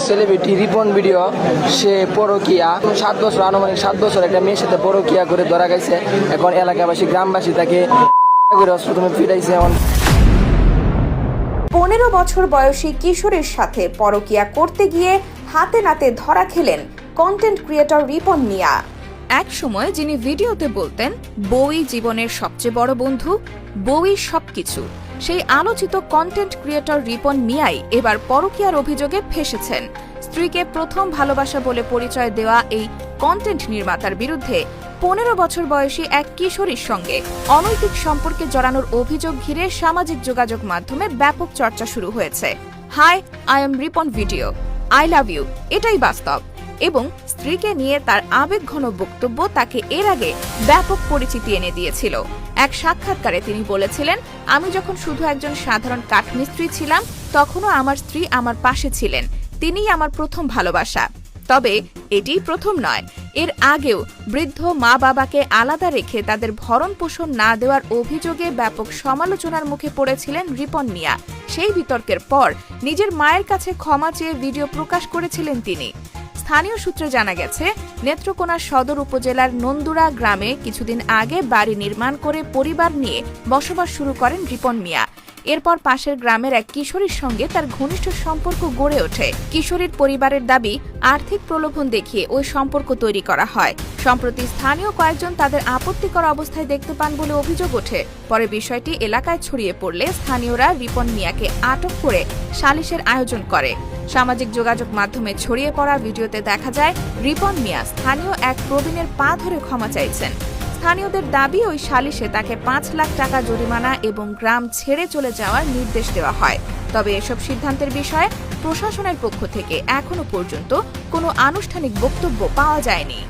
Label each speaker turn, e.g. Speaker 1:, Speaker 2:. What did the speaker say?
Speaker 1: Celebrity Ripon video সে পরকিয়া 7 বছর আনুমানিক 7 বছর একটা মেয়ের সাথে পরকিয়া করে ধরা গেছে। এখন এলাকাবাসী গ্রামবাসী তাকে প্রথমে ফিরাইছে।
Speaker 2: 15 বছর বয়সী কিশোরের সাথে পরকিয়া করতে গিয়ে হাতে নাতে ধরা খেলেন কন্টেন্ট ক্রিয়েটর রিপন মিয়া। এক সময় যিনি ভিডিওতে বলতেন বউই জীবনের সবচেয়ে বড় বন্ধু, বউই সবকিছু, সেই আলোচিত কন্টেন্ট ক্রিয়েটর রিপন মিয়াই এবার পরকীয়ার অভিযোগে ফেঁসেছেন। স্ত্রীকে প্রথম ভালোবাসা বলে পরিচয় দেওয়া এই কন্টেন্ট নির্মাতার বিরুদ্ধে 15 বছর বয়সী এক কিশোরীর সঙ্গে অনৈতিক সম্পর্কে জড়ানোর অভিযোগ ঘিরে সামাজিক যোগাযোগ মাধ্যমে ব্যাপক চর্চা শুরু হয়েছে। Hi, I am Ripon video, I love you, এটাই বাস্তব। এবং স্ত্রীকে নিয়ে তার আবেগঘন বক্তব্য তাকে এর আগে ব্যাপক পরিচিতি এনে দিয়েছিল। এক সাক্ষাৎকারে তিনি বলেছিলেন, আমি যখন শুধু একজন সাধারণ কাঠমিস্ত্রি ছিলাম তখনও আমার স্ত্রী আমার পাশে ছিলেন, তিনিই আমার প্রথম ভালোবাসা। তবে এটিই প্রথম নয়, এর আগেও বৃদ্ধ মা বাবাকে আলাদা রেখে তাদের ভরণ পোষণ না দেওয়ার অভিযোগে ব্যাপক সমালোচনার মুখে পড়েছিলেন রিপন মিয়া। সেই বিতর্কের পর নিজের মায়ের কাছে ক্ষমা চেয়ে ভিডিও প্রকাশ করেছিলেন তিনি। স্থানীয় সূত্রে জানা গেছে, নেত্রকোনা সদর উপজেলার নন্দুরা গ্রামে কিছুদিন আগে বাড়ি নির্মাণ করে পরিবার নিয়ে বসবাস শুরু করেন রিপন মিয়া। এরপর পাশের গ্রামের এক কিশোরীর সঙ্গে তার ঘনিষ্ঠ সম্পর্ক গড়ে ওঠে। কিশোরীর পরিবারের দাবি, আর্থিক প্রলোভন দেখিয়ে ওই সম্পর্ক তৈরি করা হয়। সম্প্রতি স্থানীয় কয়েকজন তাদের আপত্তিকর অবস্থায় দেখতে পান বলে অভিযোগ ওঠে। পরে বিষয়টি এলাকায় ছড়িয়ে পড়লে স্থানীয়রা রিপন মিয়াকে আটক করে সালিশের আয়োজন করে। সামাজিক যোগাযোগ মাধ্যমে ছড়িয়ে পড়া ভিডিওতে দেখা যায় রিপন মিয়া স্থানীয় এক প্রবীণের পা ধরে ক্ষমা চাইছেন। স্থানীয়দের দাবি, ওই সালিশে তাকে 5 লাখ টাকা জরিমানা এবং গ্রাম ছেড়ে চলে যাওয়ার নির্দেশ দেওয়া হয়। তবে এসব সিদ্ধান্তের বিষয়ে প্রশাসনের পক্ষ থেকে এখনো পর্যন্ত কোনো আনুষ্ঠানিক বক্তব্য পাওয়া যায়নি।